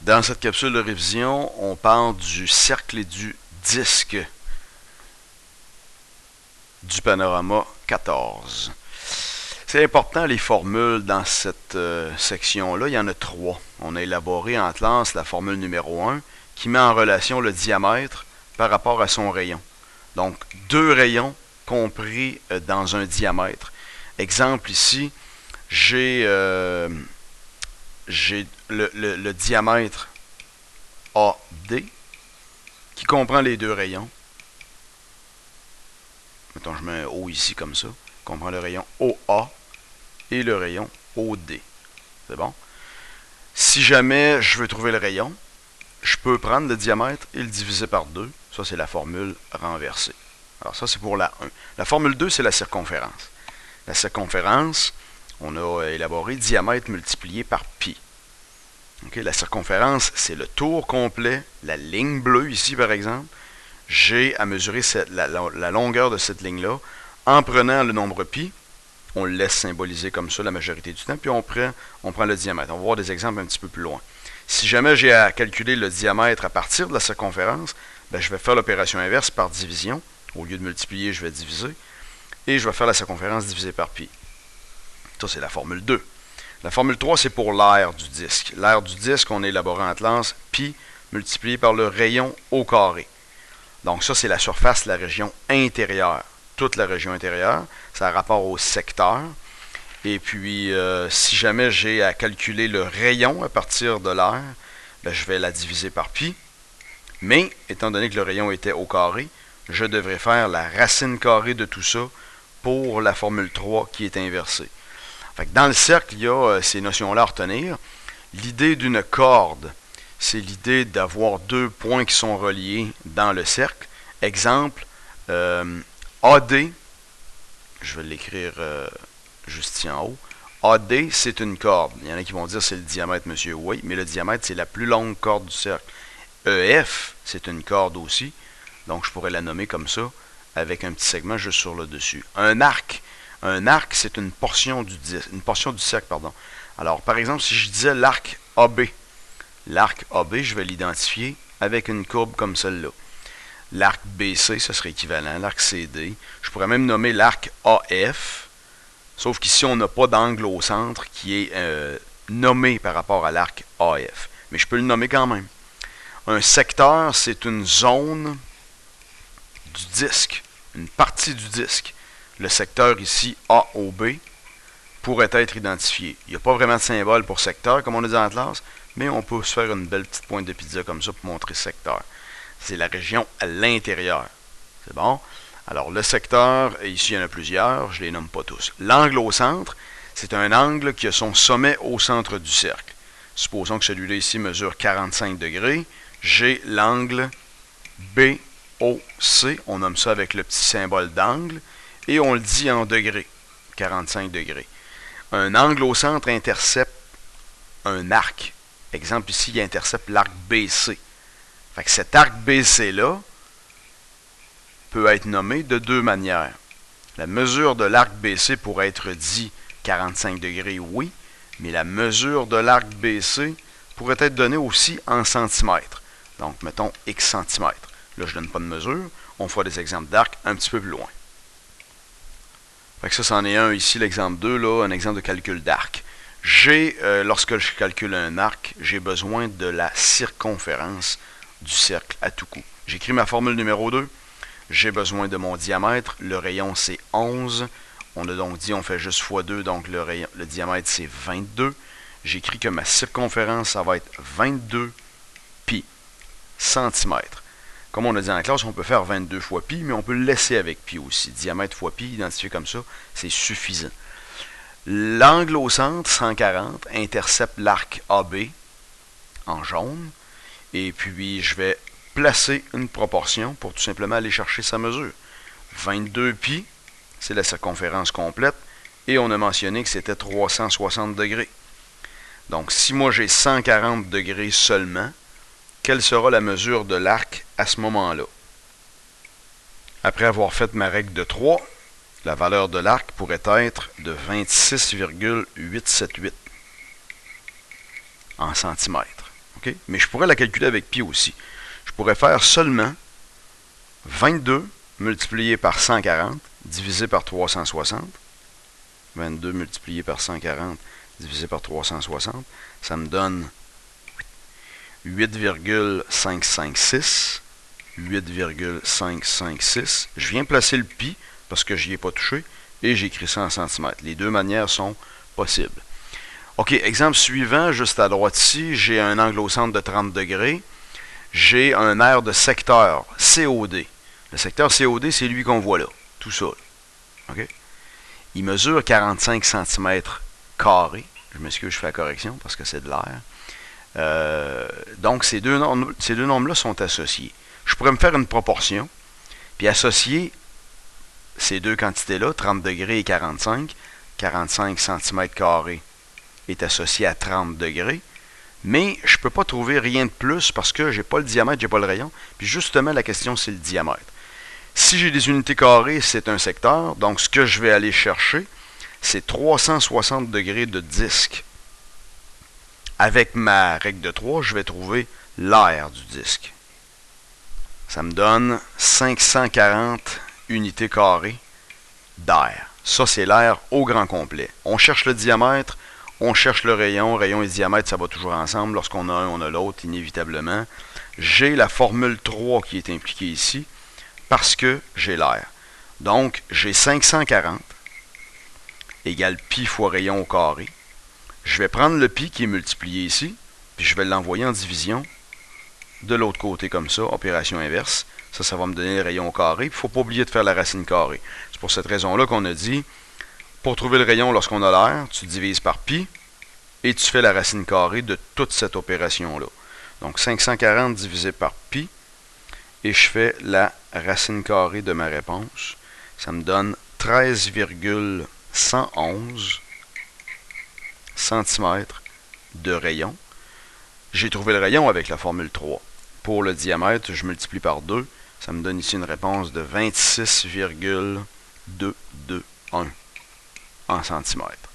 Dans cette capsule de révision, on parle du cercle et du disque du panorama 14. C'est important, les formules dans cette section-là. Il y en a trois. On a élaboré en classe la formule numéro 1 qui met en relation le diamètre par rapport à son rayon. Donc, deux rayons compris dans un diamètre. Exemple ici, j'ai le diamètre AD qui comprend les deux rayons. Mettons, je mets un O ici comme ça. Comprend le rayon OA et le rayon OD. C'est bon? Si jamais je veux trouver le rayon, je peux prendre le diamètre et le diviser par 2. Ça, c'est la formule renversée. Alors ça, c'est pour la 1. La formule 2, c'est la circonférence. La circonférence, on a élaboré diamètre multiplié par pi. Okay, la circonférence, c'est le tour complet, la ligne bleue ici, par exemple. J'ai à mesurer la longueur de cette ligne-là en prenant le nombre pi. On le laisse symboliser comme ça la majorité du temps, puis on prend le diamètre. On va voir des exemples un petit peu plus loin. Si jamais j'ai à calculer le diamètre à partir de la circonférence, ben, je vais faire l'opération inverse par division. Au lieu de multiplier, je vais diviser. Et je vais faire la circonférence divisée par pi. Ça, c'est la formule 2. La formule 3, c'est pour l'aire du disque. L'aire du disque, on a élaboré en classe pi multiplié par le rayon au carré. Donc ça, c'est la surface de la région intérieure. Toute la région intérieure, ça a rapport au secteur. Et puis, si jamais j'ai à calculer le rayon à partir de l'aire, ben, je vais la diviser par pi. Mais, étant donné que le rayon était au carré, je devrais faire la racine carrée de tout ça pour la formule 3 qui est inversée. Fait que dans le cercle, il y a ces notions-là à retenir. L'idée d'une corde, c'est l'idée d'avoir deux points qui sont reliés dans le cercle. Exemple, AD, je vais l'écrire juste ici en haut. AD, c'est une corde. Il y en a qui vont dire c'est le diamètre, monsieur. Oui, mais le diamètre, c'est la plus longue corde du cercle. EF, c'est une corde aussi. Donc, je pourrais la nommer comme ça, avec un petit segment juste sur le dessus. Un arc, c'est une portion du cercle, pardon. Alors, par exemple, si je disais l'arc AB, je vais l'identifier avec une courbe comme celle-là. L'arc BC, ce serait équivalent. L'arc CD, je pourrais même nommer l'arc AF, sauf qu'ici, on n'a pas d'angle au centre qui est nommé par rapport à l'arc AF. Mais je peux le nommer quand même. Un secteur, c'est une zone du disque, une partie du disque. Le secteur ici, AOB, pourrait être identifié. Il n'y a pas vraiment de symbole pour secteur, comme on a dit en classe, mais on peut se faire une belle petite pointe de pizza comme ça pour montrer secteur. C'est la région à l'intérieur. C'est bon? Alors, le secteur, ici, il y en a plusieurs, je ne les nomme pas tous. L'angle au centre, c'est un angle qui a son sommet au centre du cercle. Supposons que celui-là ici mesure 45 degrés. J'ai l'angle BOC, on nomme ça avec le petit symbole d'angle, et on le dit en degrés, 45 degrés. Un angle au centre intercepte un arc. Exemple ici, il intercepte l'arc BC. Fait que cet arc BC-là peut être nommé de deux manières. La mesure de l'arc BC pourrait être dit 45 degrés, oui, mais la mesure de l'arc BC pourrait être donnée aussi en centimètres. Donc, mettons X centimètres. Là, je ne donne pas de mesure. On fera des exemples d'arc un petit peu plus loin. Fait que ça, c'en est un ici, l'exemple 2, là, un exemple de calcul d'arc. Lorsque je calcule un arc, j'ai besoin de la circonférence du cercle à tout coup. J'écris ma formule numéro 2. J'ai besoin de mon diamètre. Le rayon, c'est 11. On a donc dit, on fait juste x2, donc le diamètre, c'est 22. J'écris que ma circonférence, ça va être 22 pi centimètres. Comme on a dit en classe, on peut faire 22 fois pi, mais on peut le laisser avec pi aussi. Diamètre fois pi, identifié comme ça, c'est suffisant. L'angle au centre, 140, intercepte l'arc AB en jaune. Et puis, je vais placer une proportion pour tout simplement aller chercher sa mesure. 22 pi, c'est la circonférence complète. Et on a mentionné que c'était 360 degrés. Donc, si moi j'ai 140 degrés seulement, quelle sera la mesure de l'arc à ce moment-là? Après avoir fait ma règle de 3, la valeur de l'arc pourrait être de 26,878 en centimètres. OK? Mais je pourrais la calculer avec pi aussi. Je pourrais faire seulement 22 multiplié par 140 divisé par 360. 22 multiplié par 140 divisé par 360. Ça me donne 8,556. 8,556. Je viens placer le pi parce que je n'y ai pas touché et j'écris ça en centimètres. Les deux manières sont possibles. OK, exemple suivant, juste à droite ici, j'ai un angle au centre de 30 degrés. J'ai un aire de secteur COD. Le secteur COD, c'est lui qu'on voit là, tout ça. OK? Il mesure 45 cm carrés. Je m'excuse, je fais la correction parce que c'est de l'air. Donc, ces deux nombres-là sont associés. Je pourrais me faire une proportion, puis associer ces deux quantités-là, 30 degrés et 45. 45 cm carrés est associé à 30 degrés. Mais je ne peux pas trouver rien de plus parce que je n'ai pas le diamètre, je n'ai pas le rayon. Puis justement, la question, c'est le diamètre. Si j'ai des unités carrées, c'est un secteur. Donc, ce que je vais aller chercher, c'est 360 degrés de disque. Avec ma règle de 3, je vais trouver l'aire du disque. Ça me donne 540 unités carrées d'air. Ça, c'est l'air au grand complet. On cherche le diamètre, on cherche le rayon. Rayon et diamètre, ça va toujours ensemble. Lorsqu'on a un, on a l'autre, inévitablement. J'ai la formule 3 qui est impliquée ici parce que j'ai l'air. Donc, j'ai 540 égale pi fois rayon au carré. Je vais prendre le pi qui est multiplié ici, puis je vais l'envoyer en division de l'autre côté comme ça, opération inverse. Ça va me donner le rayon au carré. Il ne faut pas oublier de faire la racine carrée. C'est pour cette raison-là qu'on a dit, pour trouver le rayon lorsqu'on a l'air, tu divises par pi et tu fais la racine carrée de toute cette opération-là. Donc 540 divisé par pi et je fais la racine carrée de ma réponse. Ça me donne 13,111 cm de rayon. J'ai trouvé le rayon avec la formule 3. Pour le diamètre, je multiplie par 2. Ça me donne ici une réponse de 26,221 en centimètres.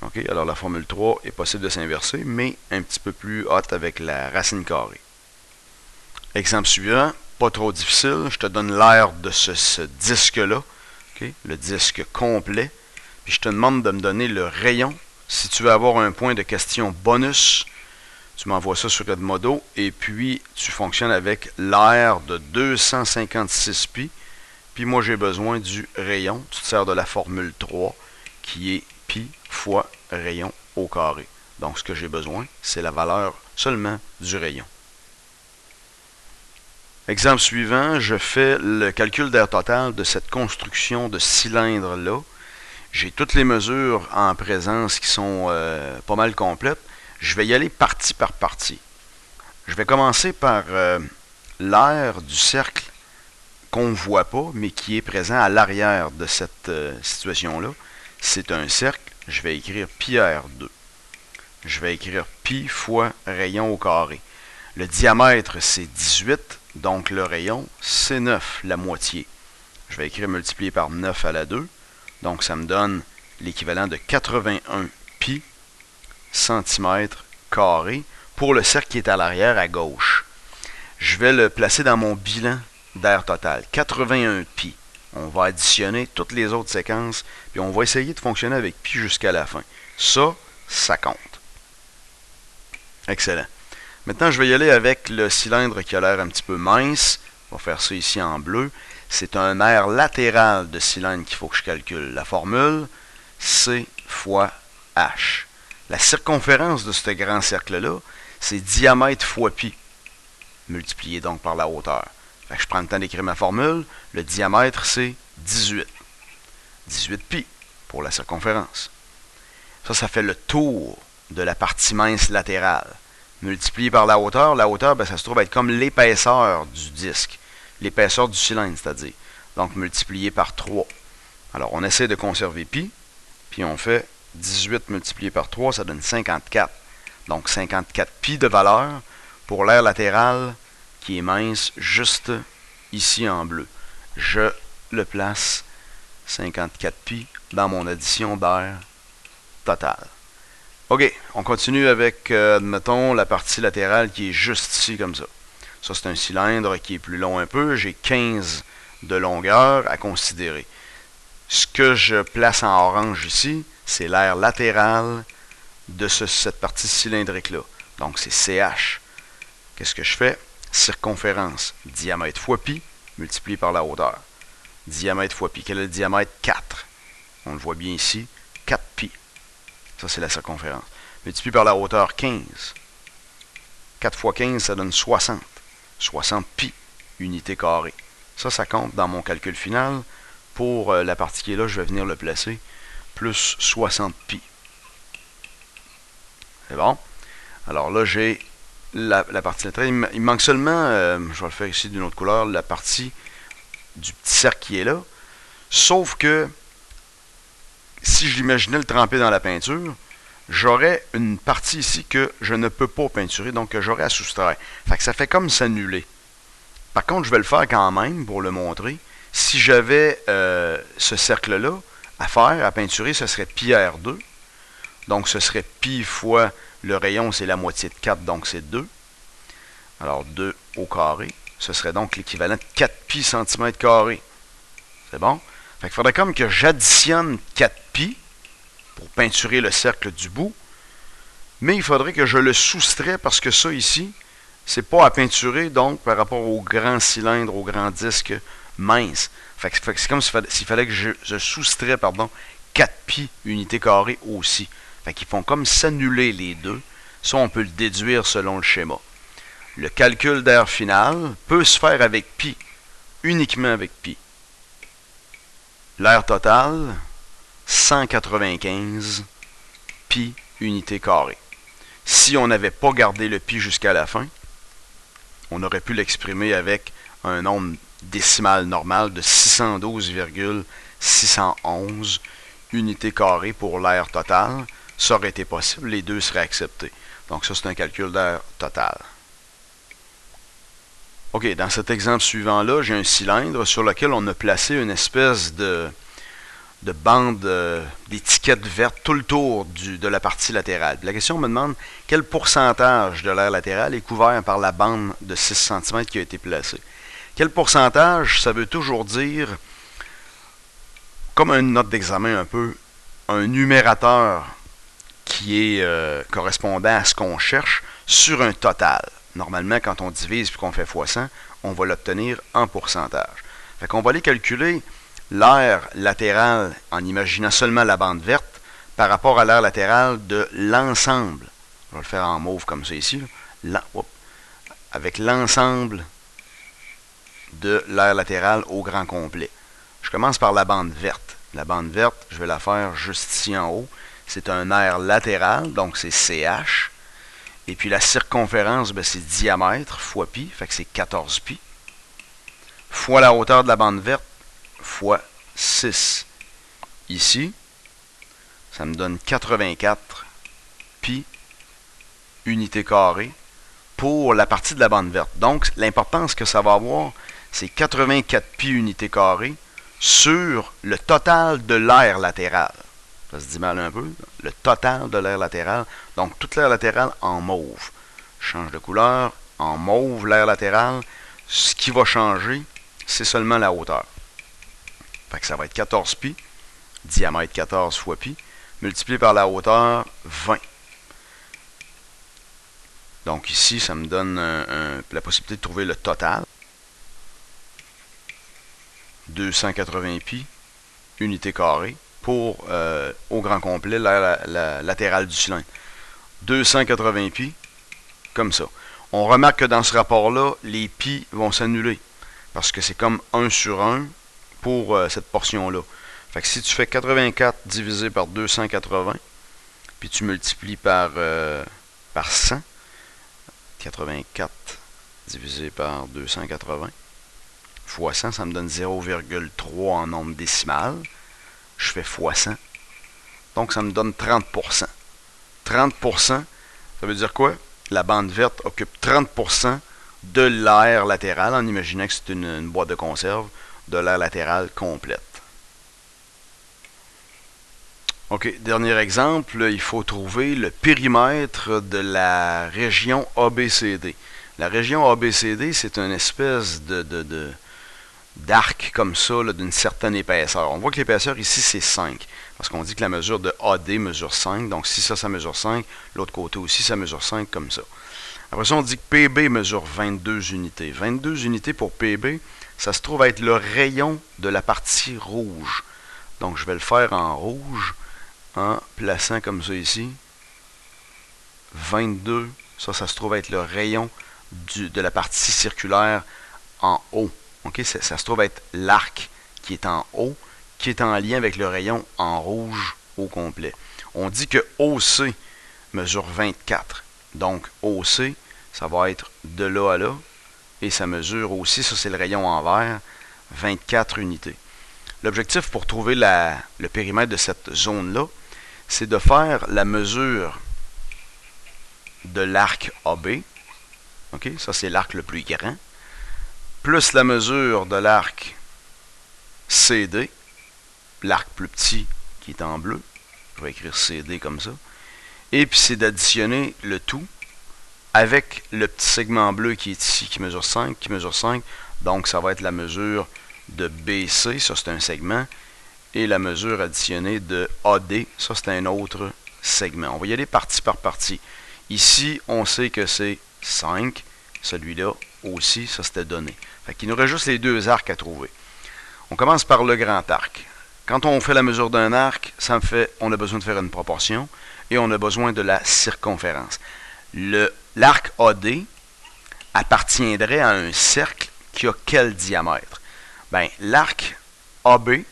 OK? Alors la formule 3 est possible de s'inverser, mais un petit peu plus haute avec la racine carrée. Exemple suivant, pas trop difficile. Je te donne l'aire de ce disque-là, okay? Le disque complet. Puis je te demande de me donner le rayon. Si tu veux avoir un point de question bonus, tu m'envoies ça sur Edmodo et puis tu fonctionnes avec l'aire de 256 pi. Puis moi, j'ai besoin du rayon. Tu te sers de la formule 3 qui est pi fois rayon au carré. Donc, ce que j'ai besoin, c'est la valeur seulement du rayon. Exemple suivant, je fais le calcul d'air total de cette construction de cylindre-là. J'ai toutes les mesures en présence qui sont pas mal complètes. Je vais y aller partie par partie. Je vais commencer par l'aire du cercle qu'on ne voit pas, mais qui est présent à l'arrière de cette situation-là. C'est un cercle. Je vais écrire pi R2. Je vais écrire pi fois rayon au carré. Le diamètre, c'est 18, donc le rayon, c'est 9, la moitié. Je vais écrire multiplié par 9 à la 2. Donc, ça me donne l'équivalent de 81 pi centimètres carrés pour le cercle qui est à l'arrière à gauche. Je vais le placer dans mon bilan d'air total. 81 pi. On va additionner toutes les autres séquences, puis on va essayer de fonctionner avec pi jusqu'à la fin. Ça compte. Excellent. Maintenant, je vais y aller avec le cylindre qui a l'air un petit peu mince. On va faire ça ici en bleu. C'est un aire latéral de cylindre qu'il faut que je calcule. La formule, C fois H. La circonférence de ce grand cercle-là, c'est diamètre fois pi, multiplié donc par la hauteur. Fait que je prends le temps d'écrire ma formule. Le diamètre, c'est 18. 18 pi pour la circonférence. Ça fait le tour de la partie mince latérale. Multiplié par la hauteur, ça se trouve être comme l'épaisseur du disque. L'épaisseur du cylindre, c'est-à-dire. Donc, multiplié par 3. Alors, on essaie de conserver pi, puis on fait 18 multiplié par 3, ça donne 54. Donc, 54 pi de valeur pour l'aire latérale qui est mince, juste ici en bleu. Je le place 54 pi dans mon addition d'air totale. OK, on continue avec, admettons, la partie latérale qui est juste ici, comme ça. Ça, c'est un cylindre qui est plus long un peu. J'ai 15 de longueur à considérer. Ce que je place en orange ici, c'est l'aire latéral de cette partie cylindrique-là. Donc, c'est CH. Qu'est-ce que je fais? Circonférence, diamètre fois pi, multiplié par la hauteur. Diamètre fois pi. Quel est le diamètre? 4. On le voit bien ici. 4 pi. Ça, c'est la circonférence. Multiplié par la hauteur, 15. 4 fois 15, ça donne 60. 60 pi, unité carrée. Ça compte dans mon calcul final. Pour la partie qui est là, je vais venir le placer. Plus 60 pi. C'est bon? Alors là, j'ai la partie latérale. Il me manque seulement, je vais le faire ici d'une autre couleur, la partie du petit cercle qui est là. Sauf que, si je l'imaginais le tremper dans la peinture, j'aurais une partie ici que je ne peux pas peinturer, donc que j'aurais à soustraire. Fait que ça fait comme s'annuler. Par contre, je vais le faire quand même pour le montrer. Si j'avais ce cercle-là à faire, à peinturer, ce serait pi R2. Donc, ce serait pi fois le rayon, c'est la moitié de 4, donc c'est 2. Alors, 2 au carré. Ce serait donc l'équivalent de 4 pi centimètres carrés. C'est bon? Fait qu'il faudrait comme que j'additionne 4 pi pour peinturer le cercle du bout. Mais il faudrait que je le soustrais parce que ça ici, c'est pas à peinturer, donc, par rapport au grand cylindre, au grand disque mince. Fait que c'est comme s'il fallait que je soustrais, 4 pi unités carrées aussi. Fait qu'ils font comme s'annuler les deux. Ça, on peut le déduire selon le schéma. Le calcul d'air final peut se faire avec pi, uniquement avec pi. L'air total, 195 pi unités carrées. Si on n'avait pas gardé le pi jusqu'à la fin, on aurait pu l'exprimer avec un nombre décimal normal de 612,611 unités carrées pour l'air total. Ça aurait été possible, les deux seraient acceptés. Donc ça, c'est un calcul d'air total. OK, dans cet exemple suivant-là, j'ai un cylindre sur lequel on a placé une espèce de bande d'étiquette verte tout le tour de la partie latérale. La question me demande quel pourcentage de l'air latéral est couvert par la bande de 6 cm qui a été placée. Quel pourcentage, ça veut toujours dire, comme une note d'examen un peu, un numérateur qui est correspondant à ce qu'on cherche sur un total. Normalement, quand on divise et qu'on fait fois 100, on va l'obtenir en pourcentage. Fait qu'on va aller calculer l'aire latéral en imaginant seulement la bande verte par rapport à l'aire latéral de l'ensemble. Je vais le faire en mauve comme ça ici. Avec l'ensemble de l'aire latérale au grand complet. Je commence par la bande verte. La bande verte, je vais la faire juste ici en haut. C'est un aire latéral, donc c'est CH. Et puis la circonférence, c'est diamètre fois pi, fait que c'est 14 pi. Fois la hauteur de la bande verte, fois 6 ici. Ça me donne 84 pi unités carrées pour la partie de la bande verte. Donc, l'importance que ça va avoir, c'est 84 pi unités carrées sur le total de l'aire latéral. Ça se dit mal un peu. Le total de l'aire latéral. Donc, toute l'aire latérale en mauve. Je change de couleur. En mauve, l'aire latérale. Ce qui va changer, c'est seulement la hauteur. Fait que ça va être 14 pi. Diamètre 14 fois pi. Multiplié par la hauteur, 20. Donc, ici, ça me donne la possibilité de trouver le total. 280 pi, unité carrée. Pour, au grand complet, l'aire latérale du cylindre. 280 pi, comme ça. On remarque que dans ce rapport-là, les pi vont s'annuler, parce que c'est comme 1 sur 1 pour cette portion-là. Fait que si tu fais 84 divisé par 280, puis tu multiplies par 100, 84 divisé par 280, fois 100, ça me donne 0,3 en nombre décimal. Je fais fois 100. Donc, ça me donne 30%. 30%, ça veut dire quoi? La bande verte occupe 30% de l'aire latérale, en imaginant que c'est une boîte de conserve, de l'aire latérale complète. OK, dernier exemple, il faut trouver le périmètre de la région ABCD. La région ABCD, c'est une espèce d'arc comme ça, d'une certaine épaisseur. On voit que l'épaisseur ici, c'est 5. Parce qu'on dit que la mesure de AD mesure 5. Donc si ça mesure 5, l'autre côté aussi, ça mesure 5 comme ça. Après ça, on dit que PB mesure 22 unités. 22 unités pour PB, ça se trouve être le rayon de la partie rouge. Donc je vais le faire en rouge, en plaçant comme ça ici. 22, ça se trouve être le rayon de la partie circulaire en haut. Okay? Ça se trouve être l'arc qui est en haut, qui est en lien avec le rayon en rouge au complet. On dit que OC mesure 24. Donc OC, ça va être de là à là. Et ça mesure aussi, ça c'est le rayon en vert, 24 unités. L'objectif pour trouver le périmètre de cette zone-là, c'est de faire la mesure de l'arc AB. OK? Ça, c'est l'arc le plus grand. Plus la mesure de l'arc CD, l'arc plus petit qui est en bleu. Je vais écrire CD comme ça. Et puis, c'est d'additionner le tout avec le petit segment bleu qui est ici, qui mesure 5, Donc, ça va être la mesure de BC, ça c'est un segment. Et la mesure additionnée de AD, ça c'est un autre segment. On va y aller partie par partie. Ici, on sait que c'est 5. Celui-là aussi, ça c'était donné. Fait qu'il nous reste juste les deux arcs à trouver. On commence par le grand arc. Quand on fait la mesure d'un arc, on a besoin de faire une proportion et on a besoin de la circonférence. L'arc AD appartiendrait à un cercle qui a quel diamètre? Bien, l'arc AB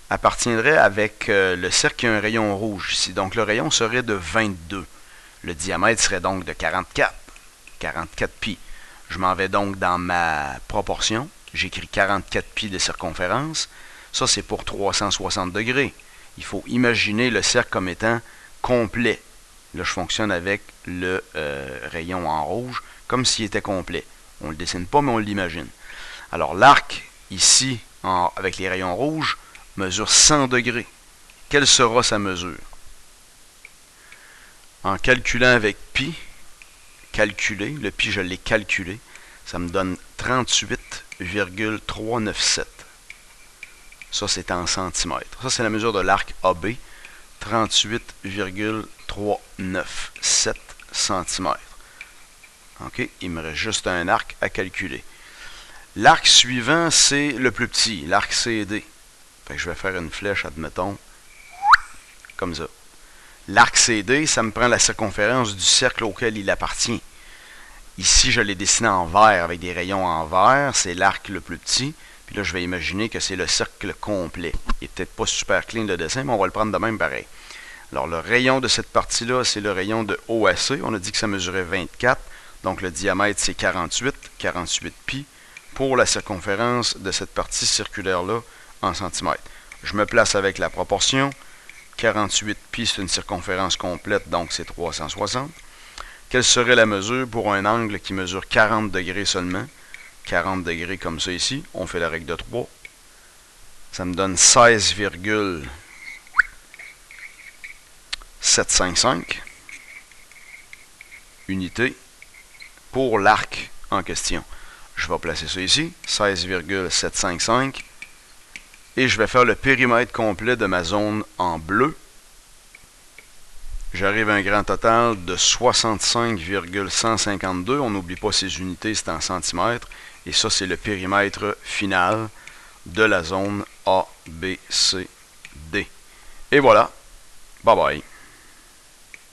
appartiendrait avec le cercle qui a un rayon rouge ici. Donc, le rayon serait de 22. Le diamètre serait donc de 44 pi. Je m'en vais donc dans ma proportion. J'écris 44 pi de circonférence. Ça, c'est pour 360 degrés. Il faut imaginer le cercle comme étant complet. Là, je fonctionne avec le rayon en rouge comme s'il était complet. On ne le dessine pas, mais on l'imagine. Alors, l'arc, ici, avec les rayons rouges, mesure 100 degrés. Quelle sera sa mesure? En calculant avec pi, le pi, je l'ai calculé, ça me donne 38,397. Ça, c'est en centimètres. Ça, c'est la mesure de l'arc AB, 38,397 cm. OK? Il me reste juste un arc à calculer. L'arc suivant, c'est le plus petit, l'arc CD. Fait que je vais faire une flèche, admettons, comme ça. L'arc CD, ça me prend la circonférence du cercle auquel il appartient. Ici, je l'ai dessiné en vert avec des rayons en vert. C'est l'arc le plus petit. Puis là, je vais imaginer que c'est le cercle complet. Il n'est peut-être pas super clean le dessin, mais on va le prendre de même pareil. Alors, le rayon de cette partie-là, c'est le rayon de OAC. On a dit que ça mesurait 24. Donc, le diamètre, c'est 48 pi pour la circonférence de cette partie circulaire-là en centimètres. Je me place avec la proportion. 48 pi, c'est une circonférence complète, donc c'est 360. Quelle serait la mesure pour un angle qui mesure 40 degrés seulement? 40 degrés comme ça ici. On fait la règle de 3. Ça me donne 16,755 unités pour l'arc en question. Je vais placer ça ici, 16,755. Et je vais faire le périmètre complet de ma zone en bleu. J'arrive à un grand total de 65,152. On n'oublie pas ces unités, c'est en centimètres. Et ça, c'est le périmètre final de la zone A, B, C, D. Et voilà. Bye bye.